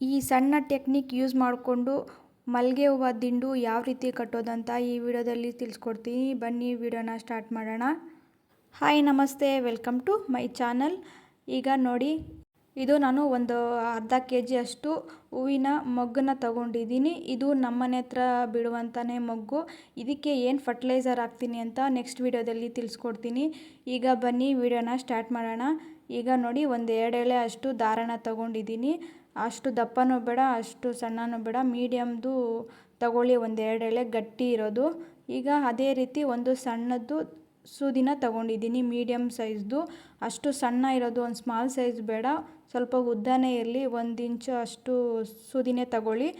ಈ ಸಣ್ಣ technique use ಮಾಡಿಕೊಂಡು ಮಲ್ಲಿಗೆ ಹೂವು ದಿಂಡು ಯಾವ ರೀತಿ ಕಟ್ಟೋದಂತ ಈ ವಿಡಿಯೋದಲ್ಲಿ ತಿಳಿಸ್ಕೊಡ್ತೀನಿ. ಬನ್ನಿ ವಿಡಿಯೋನ ಸ್ಟಾರ್ಟ್ ಮಾಡೋಣ. ಹಾಯ್ ನಮಸ್ತೆ, ವೆಲ್ಕಮ್ ಟು ಮೈ ಚಾನಲ್. ಈಗ ನೋಡಿ, ಇದು ನಾನು ಒಂದು ಅರ್ಧ kg ಅಷ್ಟು ಹೂವಿನ ಮೊಗ್ಗನ್ನು ತಗೊಂಡಿದ್ದೀನಿ. ಇದು ನಮ್ಮನೆ ಹತ್ರ ಬಿಡುವಂತಾನೆ ಮೊಗ್ಗು. ಇದಕ್ಕೆ ಏನು ಫರ್ಟಿಲೈಸರ್ ಹಾಕ್ತೀನಿ ಅಂತ ನೆಕ್ಸ್ಟ್ ವಿಡಿಯೋದಲ್ಲಿ ತಿಳಿಸ್ಕೊಡ್ತೀನಿ. ಈಗ ಬನ್ನಿ ವಿಡಿಯೋನ ಸ್ಟಾರ್ಟ್ ಮಾಡೋಣ. ಈಗ ನೋಡಿ, ಒಂದು 2 ಎಳೆ ಅಷ್ಟು ದಾರನ ತಗೊಂಡಿದ್ದೀನಿ. ಅಷ್ಟು ದಪ್ಪನೂ ಬೇಡ, ಅಷ್ಟು ಸಣ್ಣನೂ ಬೇಡ, ಮೀಡಿಯಮ್ದು ತಗೊಳ್ಳಿ, ಒಂದು 2 ಎಳೆ ಗಟ್ಟಿ ಇರೋದು. ಈಗ ಅದೇ ರೀತಿ ಒಂದು ಸಣ್ಣದ್ದು ಸೂದಿನ ತಗೊಂಡಿದ್ದೀನಿ, ಮೀಡಿಯಮ್ ಸೈಜ್ದು. ಅಷ್ಟು ಸಣ್ಣ ಇರೋದು, ಒಂದು ಸ್ಮಾಲ್ ಸೈಜ್ ಬೇಡ, ಸ್ವಲ್ಪ ಉದ್ದನೇ ಇರಲಿ, 1 ಇಂಚು ಅಷ್ಟು ಸೂದಿನೇ ತಗೊಳ್ಳಿ.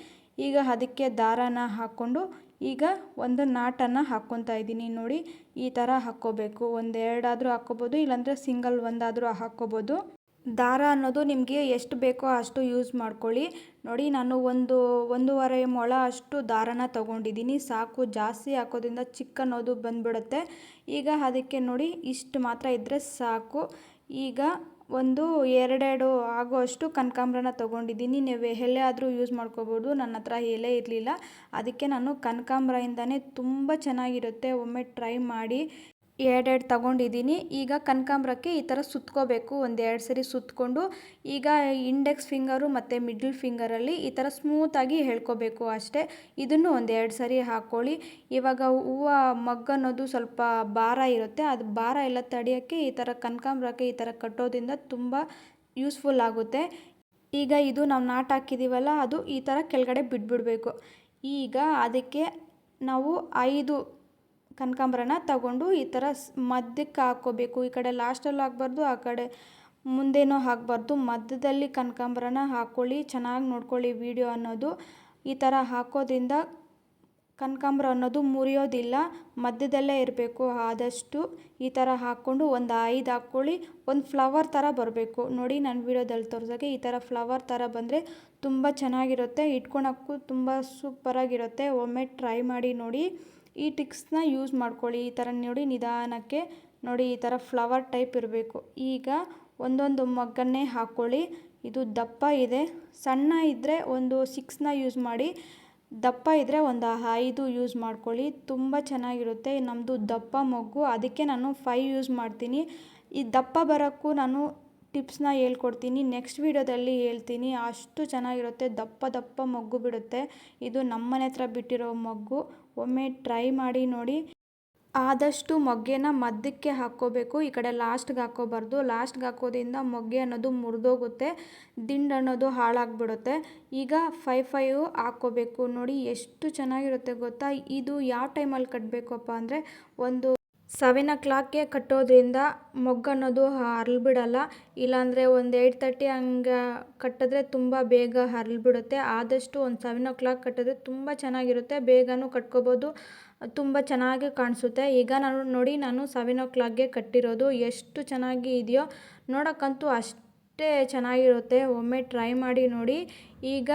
ಈಗ ಅದಕ್ಕೆ ದಾರಾನ ಹಾಕ್ಕೊಂಡು ಈಗ ಒಂದು ನಾಟನ್ನು ಹಾಕ್ಕೊತಾ ಇದ್ದೀನಿ. ನೋಡಿ, ಈ ಥರ ಹಾಕ್ಕೋಬೇಕು. 1-2 ಆದರೂ ಹಾಕ್ಕೋಬೋದು, ಇಲ್ಲಾಂದರೆ ಸಿಂಗಲ್ ಒಂದಾದರೂ ಹಾಕ್ಕೋಬೋದು. ದಾರ ಅನ್ನೋದು ನಿಮಗೆ ಎಷ್ಟು ಬೇಕೋ ಅಷ್ಟು ಯೂಸ್ ಮಾಡ್ಕೊಳ್ಳಿ. ನೋಡಿ, ನಾನು 1.5 ಮೊಳ ಅಷ್ಟು ದಾರನ ತಗೊಂಡಿದ್ದೀನಿ. ಸಾಕು, ಜಾಸ್ತಿ ಹಾಕೋದ್ರಿಂದ ಚಿಕ್ಕ ಅನ್ನೋದು ಬಂದ್ಬಿಡುತ್ತೆ. ಈಗ ಅದಕ್ಕೆ ನೋಡಿ, ಇಷ್ಟು ಮಾತ್ರ ಇದ್ದರೆ ಸಾಕು. ಈಗ ಒಂದು 2 ಆಗೋಷ್ಟು ಕನಕಾಂಬರನ ತಗೊಂಡಿದ್ದೀನಿ. ನೀವು ಎಲೆ ಆದರೂ ಯೂಸ್ ಮಾಡ್ಕೋಬೋದು. ನನ್ನ ಹತ್ರ ಎಲೆ ಇರಲಿಲ್ಲ, ಅದಕ್ಕೆ ನಾನು ಕನಕಾಂಬರದಿಂದನೇ ತುಂಬ ಚೆನ್ನಾಗಿರುತ್ತೆ. ಒಮ್ಮೆ ಟ್ರೈ ಮಾಡಿ. 2 ತಗೊಂಡಿದ್ದೀನಿ. ಈಗ ಕನಕಾಂಬರಕ್ಕೆ ಈ ಥರ ಸುತ್ಕೋಬೇಕು. 1-2 ಸರಿ ಸುತ್ತಕೊಂಡು ಈಗ ಇಂಡೆಕ್ಸ್ ಫಿಂಗರು ಮತ್ತು ಮಿಡ್ಲ್ ಫಿಂಗರಲ್ಲಿ ಈ ಥರ ಸ್ಮೂತಾಗಿ ಎಳ್ಕೋಬೇಕು ಅಷ್ಟೇ. ಇದನ್ನು 1-2 ಸರಿ ಹಾಕ್ಕೊಳ್ಳಿ. ಇವಾಗ ಹೂವು ಅನ್ನೋದು ಸ್ವಲ್ಪ ಭಾರ ಇರುತ್ತೆ, ಅದು ಭಾರ ಎಲ್ಲ ತಡೆಯೋಕ್ಕೆ ಈ ಥರ ಕನಕಾಂಬರಕ್ಕೆ ಈ ಥರ ಕಟ್ಟೋದ್ರಿಂದ ತುಂಬ ಯೂಸ್ಫುಲ್ ಆಗುತ್ತೆ. ಈಗ ಇದು ನಾವು ನಾಟ್ ಹಾಕಿದ್ದೀವಲ್ಲ, ಅದು ಈ ಥರ ಕೆಳಗಡೆ ಬಿಟ್ಬಿಡಬೇಕು. ಈಗ ಅದಕ್ಕೆ ನಾವು 5 ಕನಕಾಂಬರನ ತಗೊಂಡು ಈ ಥರ ಮಧ್ಯಕ್ಕೆ ಹಾಕ್ಕೋಬೇಕು. ಈ ಕಡೆ ಲಾಸ್ಟಲ್ಲೂ ಹಾಕ್ಬಾರ್ದು, ಆ ಕಡೆ ಮುಂದೇನೂ ಹಾಕಬಾರ್ದು. ಮಧ್ಯದಲ್ಲಿ ಕನಕಾಂಬರನ ಹಾಕ್ಕೊಳ್ಳಿ. ಚೆನ್ನಾಗಿ ನೋಡ್ಕೊಳ್ಳಿ ವಿಡಿಯೋ ಅನ್ನೋದು. ಈ ಥರ ಹಾಕೋದ್ರಿಂದ ಕನಕಾಂಬರ ಅನ್ನೋದು ಮುರಿಯೋದಿಲ್ಲ, ಮಧ್ಯದಲ್ಲೇ ಇರಬೇಕು. ಆದಷ್ಟು ಈ ಥರ ಹಾಕ್ಕೊಂಡು ಒಂದು 5 ಹಾಕ್ಕೊಳ್ಳಿ. ಒಂದು ಫ್ಲವರ್ ಥರ ಬರಬೇಕು. ನೋಡಿ, ನಾನು ವಿಡಿಯೋದಲ್ಲಿ ತೋರಿಸೋಕ್ಕೆ ಈ ಥರ ಫ್ಲವರ್ ಥರ ಬಂದರೆ ತುಂಬ ಚೆನ್ನಾಗಿರುತ್ತೆ. ಇಟ್ಕೊಳಕ್ಕೂ ತುಂಬ ಸೂಪರಾಗಿರುತ್ತೆ. ಒಮ್ಮೆ ಟ್ರೈ ಮಾಡಿ ನೋಡಿ. ಈ ಟಿಕ್ಸ್ನ ಯೂಸ್ ಮಾಡ್ಕೊಳ್ಳಿ. ಈ ಥರ ನೋಡಿ, ನಿಧಾನಕ್ಕೆ ನೋಡಿ, ಈ ಥರ ಫ್ಲವರ್ ಟೈಪ್ ಇರಬೇಕು. ಈಗ ಒಂದೊಂದು ಮೊಗ್ಗನ್ನೇ ಹಾಕ್ಕೊಳ್ಳಿ. ಇದು ದಪ್ಪ ಇದೆ, ಸಣ್ಣ ಇದ್ದರೆ ಒಂದು 6ನ ಯೂಸ್ ಮಾಡಿ, ದಪ್ಪ ಇದ್ದರೆ ಒಂದು 5 ಯೂಸ್ ಮಾಡ್ಕೊಳ್ಳಿ. ತುಂಬ ಚೆನ್ನಾಗಿರುತ್ತೆ. ನಮ್ಮದು ದಪ್ಪ ಮೊಗ್ಗು, ಅದಕ್ಕೆ ನಾನು 5 ಯೂಸ್ ಮಾಡ್ತೀನಿ. ಈ ದಪ್ಪ ಬರೋಕ್ಕೂ ನಾನು ಟಿಪ್ಸ್ನ ಹೇಳ್ಕೊಡ್ತೀನಿ, ನೆಕ್ಸ್ಟ್ ವಿಡಿಯೋದಲ್ಲಿ ಹೇಳ್ತೀನಿ. ಅಷ್ಟು ಚೆನ್ನಾಗಿರುತ್ತೆ. ದಪ್ಪ ಮೊಗ್ಗು ಬಿಡುತ್ತೆ. ಇದು ನಮ್ಮನೆ ಹತ್ರ ಬಿಟ್ಟಿರೋ ಮೊಗ್ಗು. ಒಮ್ಮೆ ಟ್ರೈ ಮಾಡಿ ನೋಡಿ. ಆದಷ್ಟು ಮೊಗ್ಗೆನ ಮಧ್ಯಕ್ಕೆ ಹಾಕ್ಕೋಬೇಕು, ಈ ಕಡೆ ಲಾಸ್ಟ್ಗೆ ಹಾಕ್ಕೋಬಾರ್ದು. ಲಾಸ್ಟ್ಗೆ ಹಾಕೋದ್ರಿಂದ ಮೊಗ್ಗೆ ಅನ್ನೋದು ಮುರಿದೋಗುತ್ತೆ, ದಿಂಡು ಅನ್ನೋದು ಹಾಳಾಗ್ಬಿಡುತ್ತೆ. ಈಗ 5 ಹಾಕ್ಕೋಬೇಕು. ನೋಡಿ, ಎಷ್ಟು ಚೆನ್ನಾಗಿರುತ್ತೆ ಗೊತ್ತಾ. ಇದು ಯಾವ ಟೈಮಲ್ಲಿ ಕಟ್ಟಬೇಕಪ್ಪ ಅಂದರೆ, ಒಂದು 7 o'clockಗೆ ಕಟ್ಟೋದ್ರಿಂದ ಮೊಗ್ಗು ಅನ್ನೋದು ಹರಳ್ಬಿಡಲ್ಲ. ಇಲ್ಲಾಂದರೆ ಒಂದು 8:30 ಹಂಗೆ ಕಟ್ಟಿದ್ರೆ ತುಂಬ ಬೇಗ ಹರಳ್ಬಿಡುತ್ತೆ. ಆದಷ್ಟು ಒಂದು 7 o'clock ಕಟ್ಟಿದ್ರೆ ತುಂಬ ಚೆನ್ನಾಗಿರುತ್ತೆ. ಬೇಗನೂ ಕಟ್ಕೋಬೋದು, ತುಂಬ ಚೆನ್ನಾಗಿ ಕಾಣಿಸುತ್ತೆ. ಈಗ ನಾನು 7 o'clockಗೆ ಕಟ್ಟಿರೋದು. ಎಷ್ಟು ಚೆನ್ನಾಗಿ ಇದೆಯೋ ನೋಡೋಕ್ಕಂತೂ ಅಷ್ಟೇ ಚೆನ್ನಾಗಿರುತ್ತೆ. ಒಮ್ಮೆ ಟ್ರೈ ಮಾಡಿ ನೋಡಿ. ಈಗ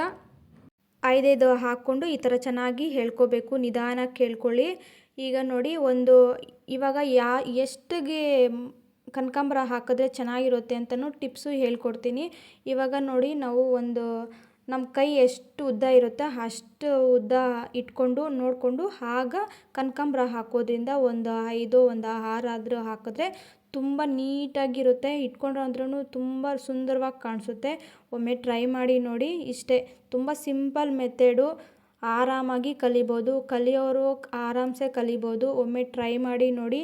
5 ಹಾಕ್ಕೊಂಡು ಈ ಥರ ಚೆನ್ನಾಗಿ ಎಳ್ಕೋಬೇಕು. ನಿಧಾನಕ್ಕೆ ಎಳ್ಕೊಳ್ಳಿ. ಈಗ ನೋಡಿ, ಇವಾಗ ಎಷ್ಟಿಗೆ ಕನಕಾಂಬರ ಹಾಕಿದ್ರೆ ಚೆನ್ನಾಗಿರುತ್ತೆ ಅಂತಲೂ ಟಿಪ್ಸು ಹೇಳ್ಕೊಡ್ತೀನಿ. ಇವಾಗ ನೋಡಿ, ನಾವು ನಮ್ಮ ಕೈ ಎಷ್ಟು ಉದ್ದ ಇರುತ್ತೆ ಅಷ್ಟು ಉದ್ದ ಇಟ್ಕೊಂಡು ನೋಡಿಕೊಂಡು ಆಗ ಕನಕಾಂಬರ ಹಾಕೋದ್ರಿಂದ ಒಂದು 5 ಒಂದು 6 ಆದರೂ ಹಾಕಿದ್ರೆ ತುಂಬ ನೀಟಾಗಿರುತ್ತೆ. ಇಟ್ಕೊಂಡ್ರು ಅಂದ್ರೂ ತುಂಬ ಸುಂದರವಾಗಿ ಕಾಣಿಸುತ್ತೆ. ಒಮ್ಮೆ ಟ್ರೈ ಮಾಡಿ ನೋಡಿ. ಇಷ್ಟೇ, ತುಂಬ ಸಿಂಪಲ್ ಮೆಥಡು. ಆರಾಮಾಗಿ ಕಲಿಬೋದು. ಕಲಿಯೋರು ಆರಾಮ್ಸೆ ಕಲಿಬೋದು. ಒಮ್ಮೆ ಟ್ರೈ ಮಾಡಿ ನೋಡಿ.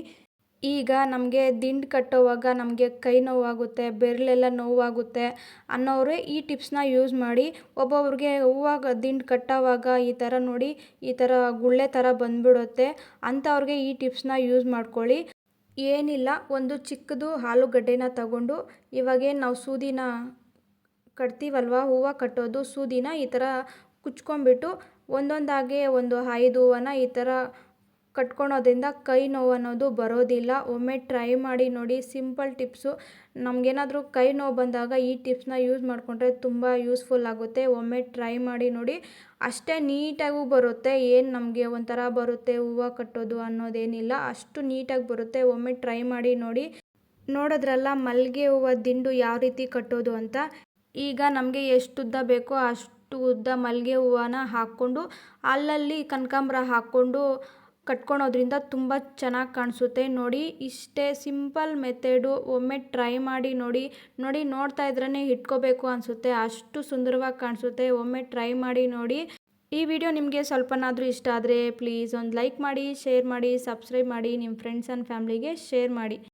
ಈಗ ನಮಗೆ ದಿಂಡು ಕಟ್ಟೋವಾಗ ನಮಗೆ ಕೈ ನೋವಾಗುತ್ತೆ, ಬೆರಳೆಲ್ಲ ನೋವಾಗುತ್ತೆ ಅನ್ನೋರು ಈ ಟಿಪ್ಸ್ನ ಯೂಸ್ ಮಾಡಿ. ಒಬ್ಬೊಬ್ರಿಗೆ ಹೂವಾಗ ದಿಂಡು ಕಟ್ಟೋವಾಗ ಈ ಥರ ನೋಡಿ, ಈ ಥರ ಗುಳ್ಳೆ ಥರ ಬಂದ್ಬಿಡುತ್ತೆ. ಅಂಥವ್ರಿಗೆ ಈ ಟಿಪ್ಸ್ನ ಯೂಸ್ ಮಾಡ್ಕೊಳ್ಳಿ. ಏನಿಲ್ಲ, ಒಂದು ಚಿಕ್ಕದು ಆಲೂಗಡ್ಡೆನ ತಗೊಂಡು, ಇವಾಗೇನು ನಾವು ಸೂದಿನ ಕಟ್ತೀವಲ್ವ, ಹೂವು ಕಟ್ಟೋದು ಸೂದಿನ ಈ ಥರ ಕುಚ್ಕೊಂಡ್ಬಿಟ್ಟು ಒಂದೊಂದಾಗೆ ಒಂದು 5 ಹೂವನ್ನ ಈ ಥರ ಕಟ್ಕೊಳೋದ್ರಿಂದ ಕೈ ನೋವು ಅನ್ನೋದು ಬರೋದಿಲ್ಲ. ಒಮ್ಮೆ ಟ್ರೈ ಮಾಡಿ ನೋಡಿ. Simple tips. ನಮಗೇನಾದರೂ ಕೈ ನೋವು ಬಂದಾಗ ಈ ಟಿಪ್ಸ್ನ ಯೂಸ್ ಮಾಡಿಕೊಂಡ್ರೆ ತುಂಬ ಯೂಸ್ಫುಲ್ ಆಗುತ್ತೆ. ಒಮ್ಮೆ ಟ್ರೈ ಮಾಡಿ ನೋಡಿ. ಅಷ್ಟೇ ನೀಟಾಗೂ ಬರುತ್ತೆ. ಏನು ನಮಗೆ ಒಂಥರ ಬರುತ್ತೆ ಹೂವು ಕಟ್ಟೋದು ಅನ್ನೋದೇನಿಲ್ಲ, ಅಷ್ಟು ನೀಟಾಗಿ ಬರುತ್ತೆ. ಒಮ್ಮೆ ಟ್ರೈ ಮಾಡಿ ನೋಡಿ. ನೋಡಿದ್ರಲ್ಲ ಮಲ್ಲಿಗೆ ಹೂವು ದಿಂಡು ಯಾವ ರೀತಿ ಕಟ್ಟೋದು ಅಂತ. ಈಗ ನಮಗೆ ಎಷ್ಟು ಉದ್ದ ಬೇಕೋ ಅಷ್ಟು ಅಷ್ಟು ಉದ್ದ ಮಲ್ಲಿಗೆ ಹೂವನ ಹಾಕ್ಕೊಂಡು ಅಲ್ಲಲ್ಲಿ ಕನಕಾಂಬರ ಹಾಕ್ಕೊಂಡು ಕಟ್ಕೊಳೋದ್ರಿಂದ ತುಂಬ ಚೆನ್ನಾಗಿ ಕಾಣಿಸುತ್ತೆ. ನೋಡಿ, ಇಷ್ಟೇ ಸಿಂಪಲ್ ಮೆಥಡು. ಒಮ್ಮೆ ಟ್ರೈ ಮಾಡಿ ನೋಡಿ. ನೋಡ್ತಾ ಇದ್ರೇ ಇಟ್ಕೋಬೇಕು ಅನಿಸುತ್ತೆ, ಅಷ್ಟು ಸುಂದರವಾಗಿ ಕಾಣಿಸುತ್ತೆ. ಒಮ್ಮೆ ಟ್ರೈ ಮಾಡಿ ನೋಡಿ. ಈ ವಿಡಿಯೋ ನಿಮಗೆ ಸ್ವಲ್ಪನಾದರೂ ಇಷ್ಟ ಆದರೆ ಪ್ಲೀಸ್ ಒಂದು ಲೈಕ್ ಮಾಡಿ, ಶೇರ್ ಮಾಡಿ, ಸಬ್ಸ್ಕ್ರೈಬ್ ಮಾಡಿ, ನಿಮ್ಮ ಫ್ರೆಂಡ್ಸ್ ಆ್ಯಂಡ್ ಫ್ಯಾಮ್ಲಿಗೆ ಶೇರ್ ಮಾಡಿ.